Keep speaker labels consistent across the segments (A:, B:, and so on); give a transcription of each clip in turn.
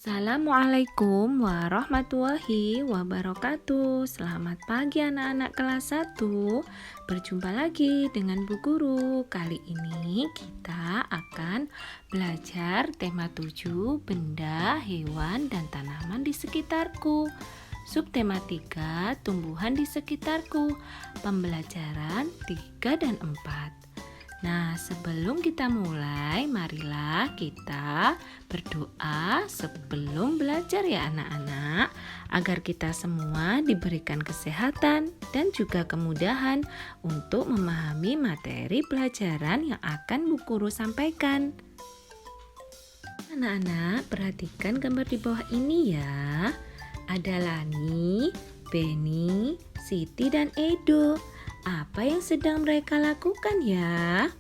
A: Assalamualaikum warahmatullahi wabarakatuh. Selamat pagi anak-anak kelas 1. Berjumpa lagi dengan Bu Guru. Kali ini kita akan belajar tema 7, benda, hewan, dan tanaman di sekitarku. Subtema 3, tumbuhan di sekitarku. Pembelajaran 3 dan 4. Nah, sebelum kita mulai, marilah kita berdoa sebelum belajar ya anak-anak, agar kita semua diberikan kesehatan dan juga kemudahan untuk memahami materi pelajaran yang akan Bu Guru sampaikan. Anak-anak, perhatikan gambar di bawah ini ya. Ada Lani, Beni, Siti, dan Edo. Apa yang sedang mereka lakukan ya?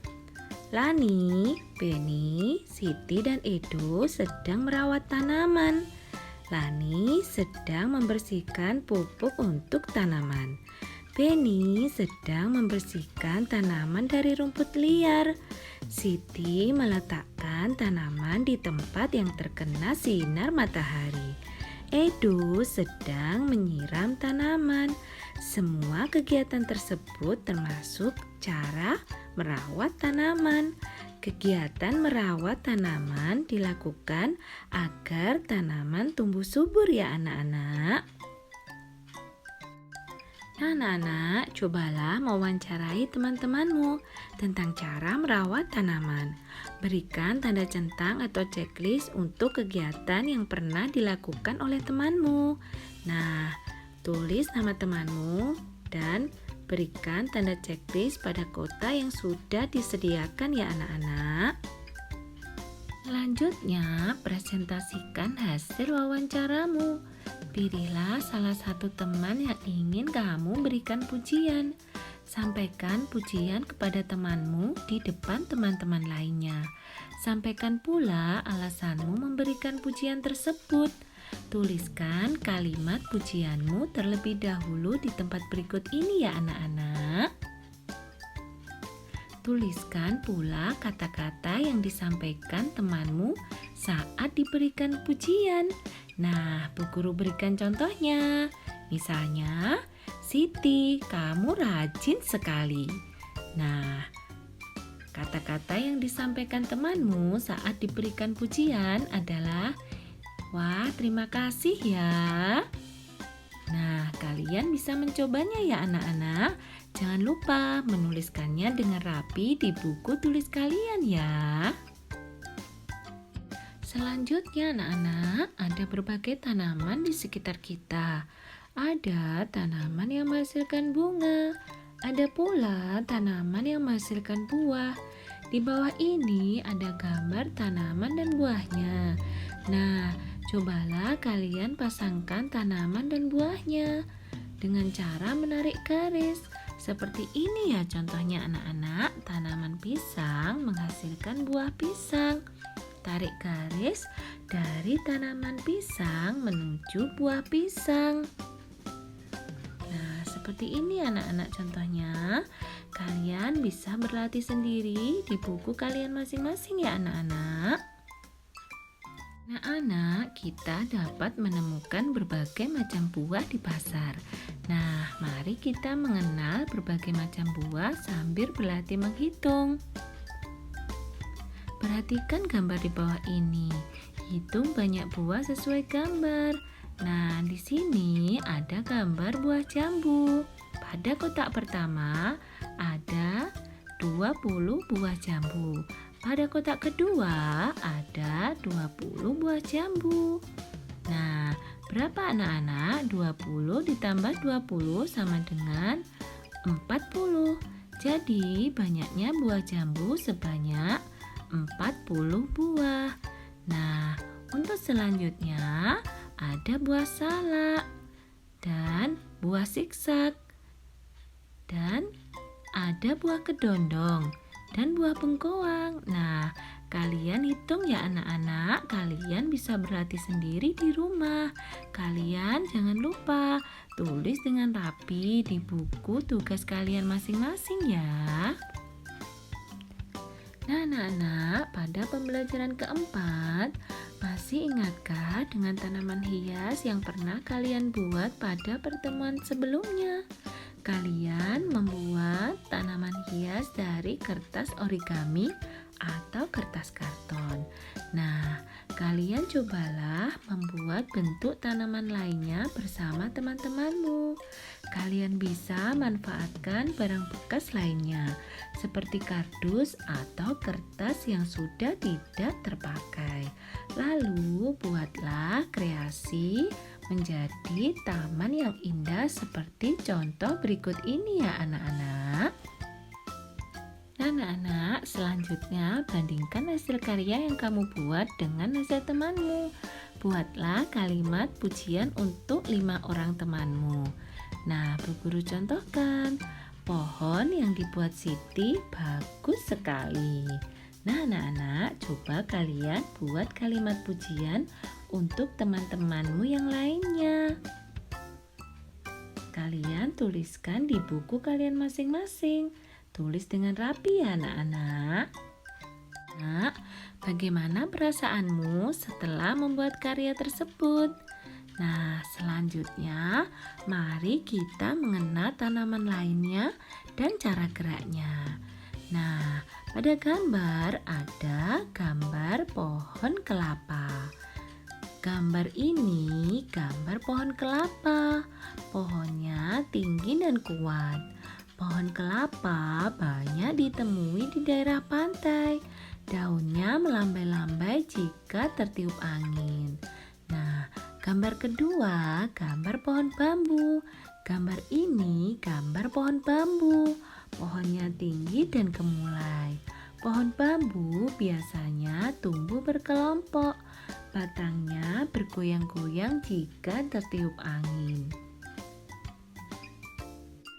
A: Lani, Beni, Siti, dan Edo sedang merawat tanaman. Lani sedang membersihkan pupuk untuk tanaman. Beni sedang membersihkan tanaman dari rumput liar. Siti meletakkan tanaman di tempat yang terkena sinar matahari. Edo sedang menyiram tanaman. Semua kegiatan tersebut termasuk cara merawat tanaman. Kegiatan merawat tanaman dilakukan agar tanaman tumbuh subur ya anak-anak. Nah, anak-anak, cobalah mewawancarai teman-temanmu tentang cara merawat tanaman. Berikan tanda centang atau checklist untuk kegiatan yang pernah dilakukan oleh temanmu. Nah, tulis nama temanmu dan berikan tanda checklist pada kota yang sudah disediakan ya anak-anak. Selanjutnya, presentasikan hasil wawancaramu. Pilihlah salah satu teman yang ingin kamu berikan pujian. Sampaikan pujian kepada temanmu di depan teman-teman lainnya. Sampaikan pula alasanmu memberikan pujian tersebut. Tuliskan kalimat pujianmu terlebih dahulu di tempat berikut ini ya anak-anak. Tuliskan pula kata-kata yang disampaikan temanmu saat diberikan pujian. Nah, Bu Guru berikan contohnya. Misalnya, Siti, kamu rajin sekali. Nah, kata-kata yang disampaikan temanmu saat diberikan pujian adalah, wah, terima kasih ya. Nah, kalian bisa mencobanya ya anak-anak. Jangan lupa menuliskannya dengan rapi di buku tulis kalian ya. Selanjutnya anak-anak, ada berbagai tanaman di sekitar kita. Ada tanaman yang menghasilkan bunga. Ada pula tanaman yang menghasilkan buah. Di bawah ini ada gambar tanaman dan buahnya. Nah, cobalah kalian pasangkan tanaman dan buahnya dengan cara menarik garis. Seperti ini ya contohnya anak-anak, tanaman pisang menghasilkan buah pisang. Tarik garis dari tanaman pisang menuju buah pisang. Nah, seperti ini anak-anak contohnya. Kalian bisa berlatih sendiri di buku kalian masing-masing ya anak-anak. Anak-anak, kita dapat menemukan berbagai macam buah di pasar. Nah, mari kita mengenal berbagai macam buah sambil berlatih menghitung. Perhatikan gambar di bawah ini. Hitung banyak buah sesuai gambar. Nah, di sini ada gambar buah jambu. Pada kotak pertama ada 20 buah jambu. Pada kotak kedua ada 20 buah jambu. Nah, berapa anak-anak? 20 ditambah 20 sama dengan 40. Jadi, banyaknya buah jambu sebanyak 40 buah. Nah, untuk selanjutnya ada buah salak dan buah siksak. Dan ada buah kedondong dan buah bengkoang. Nah, kalian hitung ya anak-anak, kalian bisa berlatih sendiri di rumah. Kalian jangan lupa tulis dengan rapi di buku tugas kalian masing-masing ya. Nah, anak-anak, pada pembelajaran keempat, masih ingatkah dengan tanaman hias yang pernah kalian buat pada pertemuan sebelumnya? Kalian membuat tanaman hias dari kertas origami atau kertas karton. Nah, kalian cobalah membuat bentuk tanaman lainnya bersama teman-temanmu. Kalian bisa manfaatkan barang bekas lainnya, seperti kardus atau kertas yang sudah tidak terpakai. Lalu, buatlah kreasi menjadi taman yang indah seperti contoh berikut ini ya anak-anak. Nah anak-anak, selanjutnya bandingkan hasil karya yang kamu buat dengan hasil temanmu. Buatlah kalimat pujian untuk 5 orang temanmu. Nah, Bu Guru contohkan, pohon yang dibuat Siti bagus sekali. Nah anak-anak, coba kalian buat kalimat pujian untuk teman-temanmu yang lainnya. Kalian tuliskan di buku kalian masing-masing. Tulis dengan rapi ya anak-anak. Nah, bagaimana perasaanmu setelah membuat karya tersebut? Nah, selanjutnya mari kita mengenal tanaman lainnya dan cara geraknya. Nah, pada gambar ada gambar pohon kelapa. Gambar ini gambar pohon kelapa. Pohonnya tinggi dan kuat. Pohon kelapa banyak ditemui di daerah pantai. Daunnya melambai-lambai jika tertiup angin. Nah, gambar kedua, gambar pohon bambu. Gambar ini gambar pohon bambu. Pohonnya tinggi dan gemulai. Pohon bambu biasanya tumbuh berkelompok. Batangnya bergoyang-goyang jika tertiup angin.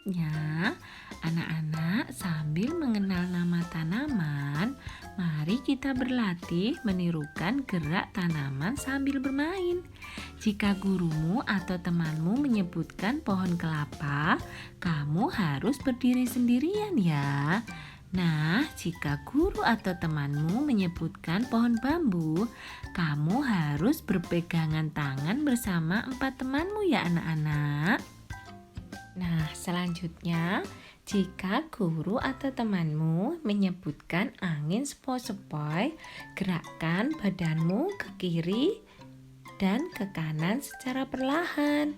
A: Ya, anak-anak, sambil mengenal nama tanaman, mari kita berlatih menirukan gerak tanaman sambil bermain. Jika gurumu atau temanmu menyebutkan pohon kelapa, kamu harus berdiri sendirian ya. Nah, jika guru atau temanmu menyebutkan pohon bambu, kamu harus berpegangan tangan bersama 4 temanmu ya anak-anak. Nah, selanjutnya, jika guru atau temanmu menyebutkan angin sepoi-sepoi, gerakkan badanmu ke kiri dan ke kanan secara perlahan.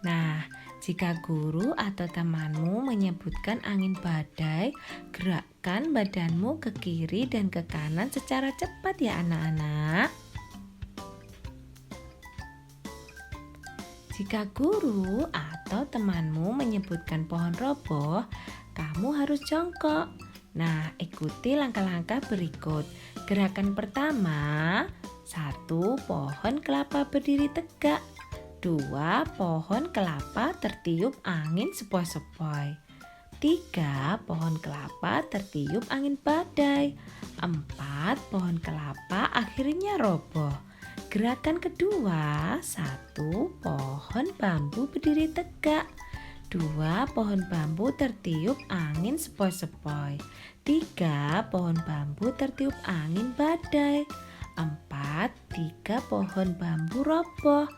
A: Nah, jika guru atau temanmu menyebutkan angin badai, gerakkan badanmu ke kiri dan ke kanan secara cepat ya anak-anak. Jika guru atau temanmu menyebutkan pohon roboh, kamu harus jongkok. Nah, ikuti langkah-langkah berikut. Gerakan pertama, 1. Pohon kelapa berdiri tegak. 2. Pohon kelapa tertiup angin sepoi-sepoi. 3. Pohon kelapa tertiup angin badai. 4. Pohon kelapa akhirnya roboh. Gerakan kedua, 1. Pohon bambu berdiri tegak. 2. Pohon bambu tertiup angin sepoi-sepoi. 3. Pohon bambu tertiup angin badai. 4. 3 pohon bambu roboh.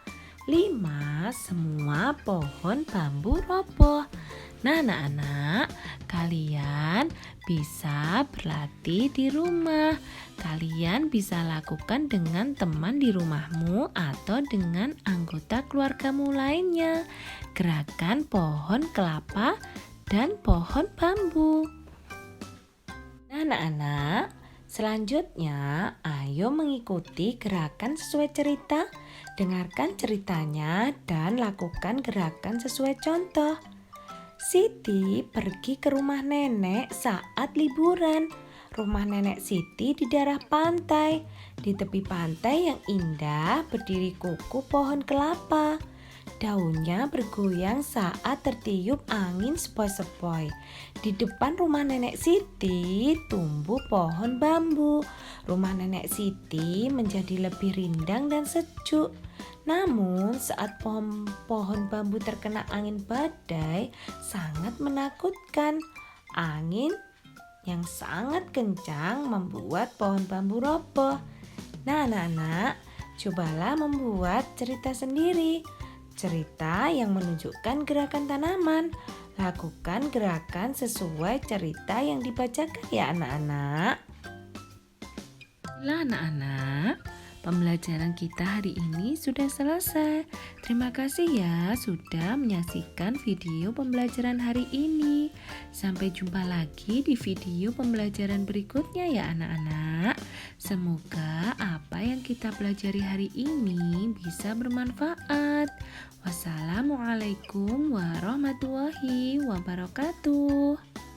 A: 5. Semua pohon bambu roboh. Nah anak-anak, kalian bisa berlatih di rumah. Kalian bisa lakukan dengan teman di rumahmu atau dengan anggota keluargamu lainnya. Gerakan pohon kelapa dan pohon bambu. Nah anak-anak, selanjutnya ayo mengikuti gerakan sesuai cerita. Dengarkan ceritanya dan lakukan gerakan sesuai contoh. Siti pergi ke rumah nenek saat liburan. Rumah nenek Siti di daerah pantai. Di tepi pantai yang indah berdiri kuku pohon kelapa. Daunnya bergoyang saat tertiup angin sepoi-sepoi. Di depan rumah nenek Siti tumbuh pohon bambu. Rumah nenek Siti menjadi lebih rindang dan sejuk. Namun saat pohon bambu terkena angin badai sangat menakutkan. Anginnya yang sangat kencang membuat pohon bambu roboh. Nah, anak-anak, cobalah membuat cerita sendiri. Cerita yang menunjukkan gerakan tanaman. Lakukan gerakan sesuai cerita yang dibacakan ya anak-anak. Baiklah anak-anak, pembelajaran kita hari ini sudah selesai. Terima kasih ya sudah menyaksikan video pembelajaran hari ini. Sampai jumpa lagi di video pembelajaran berikutnya ya anak-anak. Semoga apa yang kita pelajari hari ini bisa bermanfaat. Wassalamualaikum warahmatullahi wabarakatuh.